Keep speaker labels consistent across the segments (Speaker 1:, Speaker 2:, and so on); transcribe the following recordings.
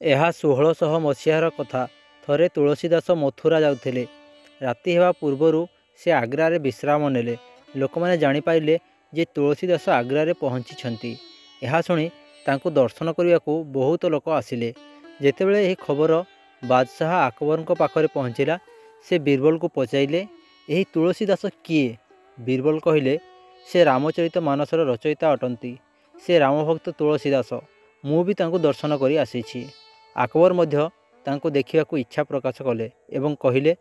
Speaker 1: ଏହା 1600 ମସିହାର କଥା। ଥରେ ତୁଳସୀଦାସ ମଥୁରା ଯାଉଥିଲେ। ରାତି ହେବା ପୂର୍ବରୁ ସେ ଆଗ୍ରାରେ ବିଶ୍ରାମ ନେଲେ। ଲୋକମାନେ ଜାଣିପାରିଲେ ଯେ ତୁଳସୀଦାସ ଆଗ୍ରାରେ ପହଞ୍ଚିଛନ୍ତି। ଏହା ଶୁଣି ତାଙ୍କୁ ଦର୍ଶନ କରିବାକୁ ବହୁତ ଲୋକ ଆସିଲେ। ଯେତେବେଳେ ଏହି ଖବର ବାଦଶାହ ଆକବରଙ୍କ ପାଖରେ ପହଞ୍ଚିଲା, ସେ ବୀରବଲକୁ ପଚାରିଲେ, ଏହି ତୁଳସୀଦାସ କିଏ? ବୀରବଲ କହିଲେ, ସେ ରାମଚରିତ ମାନସର ରଚୟିତା ଅଟନ୍ତି। ସେ ରାମଭକ୍ତ ତୁଳସୀଦାସ। ମୁଁ ବି ତାଙ୍କୁ ଦର୍ଶନ କରି ଆସିଛି। ଆକବର ମଧ୍ୟ ତାଙ୍କୁ ଦେଖିବାକୁ ଇଚ୍ଛା ପ୍ରକାଶ କଲେ ଏବଂ କହିଲେ,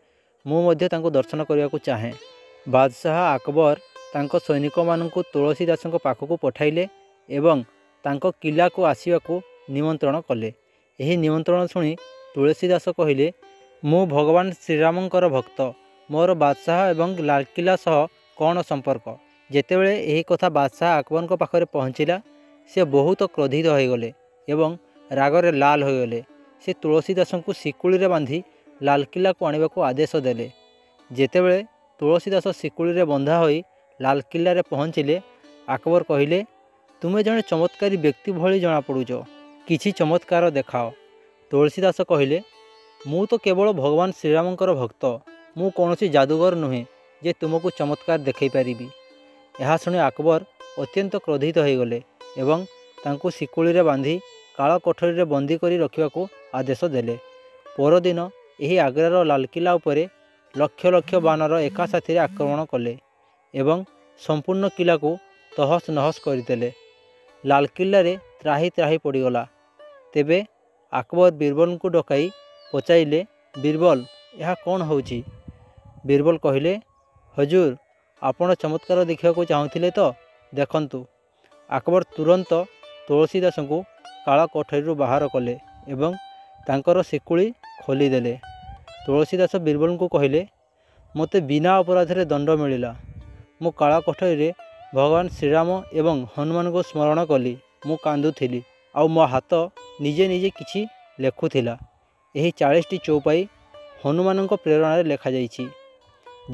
Speaker 1: ମୁଁ ମଧ୍ୟ ତାଙ୍କୁ ଦର୍ଶନ କରିବାକୁ ଚାହେଁ। ବାଦଶାହ ଆକବର ତାଙ୍କ ସୈନିକମାନଙ୍କୁ ତୁଳସୀଦାସଙ୍କ ପାଖକୁ ପଠାଇଲେ ଏବଂ ତାଙ୍କ କିଲ୍ଲାକୁ ଆସିବାକୁ ନିମନ୍ତ୍ରଣ କଲେ। ଏହି ନିମନ୍ତ୍ରଣ ଶୁଣି ତୁଳସୀଦାସ କହିଲେ, ମୁଁ ଭଗବାନ ଶ୍ରୀରାମଙ୍କର ଭକ୍ତ। ମୋର ବାଦଶାହ ଏବଂ ଲାଲକିଲ୍ଲା ସହ କ'ଣ ସମ୍ପର୍କ? ଯେତେବେଳେ ଏହି କଥା ବାଦଶାହ ଆକବରଙ୍କ ପାଖରେ ପହଞ୍ଚିଲା, ସେ ବହୁତ କ୍ରୋଧିତ ହୋଇଗଲେ ଏବଂ ରାଗରେ ଲାଲ ହୋଇଗଲେ। ସେ ତୁଳସୀଦାସଙ୍କୁ ଶିକୁଳିରେ ବାନ୍ଧି ଲାଲକିଲ୍ଲାକୁ ଆଣିବାକୁ ଆଦେଶ ଦେଲେ। ଯେତେବେଳେ ତୁଳସୀଦାସ ଶିକୁଳିରେ ବନ୍ଧା ହୋଇ ଲାଲକିଲ୍ଲାରେ ପହଞ୍ଚିଲେ, ଆକବର କହିଲେ, ତୁମେ ଜଣେ ଚମତ୍କାରୀ ବ୍ୟକ୍ତି ଭଳି ଜଣାପଡ଼ୁଛ। କିଛି ଚମତ୍କାର ଦେଖାଅ। ତୁଳସୀଦାସ କହିଲେ, ମୁଁ ତ କେବଳ ଭଗବାନ ଶ୍ରୀରାମଙ୍କର ଭକ୍ତ। ମୁଁ କୌଣସି ଯାଦୁଗର ନୁହେଁ ଯେ ତୁମକୁ ଚମତ୍କାର ଦେଖାଇ ପାରିବି। ଏହା ଶୁଣି ଆକବର ଅତ୍ୟନ୍ତ କ୍ରୋଧିତ ହୋଇଗଲେ ଏବଂ ତାଙ୍କୁ ଶିକୁଳିରେ ବାନ୍ଧି କାଳ କୋଠରୀରେ ବନ୍ଦୀ କରି ରଖିବାକୁ ଆଦେଶ ଦେଲେ। ପରଦିନ ଏହି ଆଗ୍ରାର ଲାଲକିଲ୍ଲା ଉପରେ ଲକ୍ଷ ଲକ୍ଷ ବାନର ଏକା ସାଥିରେ ଆକ୍ରମଣ କଲେ ଏବଂ ସମ୍ପୂର୍ଣ୍ଣ କିଲ୍ଲାକୁ ତହସ ନହସ କରିଦେଲେ। ଲାଲକିଲ୍ଲାରେ ତ୍ରାହି ତ୍ରାହି ପଡ଼ିଗଲା। ତେବେ ଆକବର ବୀରବଲଙ୍କୁ ଡକାଇ ପଚାରିଲେ, ବୀରବଲ, ଏହା କ'ଣ ହେଉଛି? ବୀରବଲ କହିଲେ, ହଜୁର, ଆପଣ ଚମତ୍କାର ଦେଖିବାକୁ ଚାହୁଁଥିଲେ ତ? ଦେଖନ୍ତୁ। ଆକବର ତୁରନ୍ତ ତୁଳସୀଦାସଙ୍କୁ କାଳ କୋଠରୀରୁ ବାହାର କଲେ ଏବଂ ତାଙ୍କର ଶିକୁଳି ଖୋଲିଦେଲେ। ତୁଳସୀଦାସ ବୀରବଲଙ୍କୁ କହିଲେ, ମୋତେ ବିନା ଅପରାଧରେ ଦଣ୍ଡ ମିଳିଲା। ମୁଁ କାଳ କୋଠରୀରେ ଭଗବାନ ଶ୍ରୀରାମ ଏବଂ ହନୁମାନଙ୍କୁ ସ୍ମରଣ କଲି। ମୁଁ କାନ୍ଦୁଥିଲି ଆଉ ମୋ ହାତ ନିଜେ ନିଜେ କିଛି ଲେଖୁଥିଲା। ଏହି 40ଟି ଚୌପାଇ ହନୁମାନଙ୍କ ପ୍ରେରଣାରେ ଲେଖାଯାଇଛି।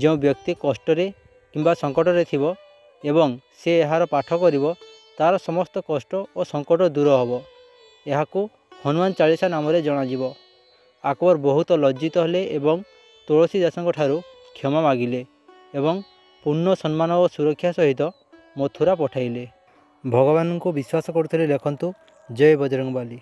Speaker 1: ଯେଉଁ ବ୍ୟକ୍ତି କଷ୍ଟରେ କିମ୍ବା ସଙ୍କଟରେ ଥିବ ଏବଂ ସେ ଏହାର ପାଠ କରିବ, ତା'ର ସମସ୍ତ କଷ୍ଟ ଓ ସଙ୍କଟ ଦୂର ହେବ। ଏହାକୁ ହନୁମାନ ଚାଳିଶା ନାମରେ ଜଣାଯିବ। ଆକବର ବହୁତ ଲଜ୍ଜିତ ହେଲେ ଏବଂ ତୁଳସୀଦାସଙ୍କ ଠାରୁ କ୍ଷମା ମାଗିଲେ ଏବଂ ପୂର୍ଣ୍ଣ ସମ୍ମାନ ଓ ସୁରକ୍ଷା ସହିତ ମଥୁରା ପଠାଇଲେ। ଭଗବାନଙ୍କୁ ବିଶ୍ୱାସ କରୁଥିଲେ ଲେଖନ୍ତୁ। ଜୟ ବଜରଙ୍ଗବାଲି।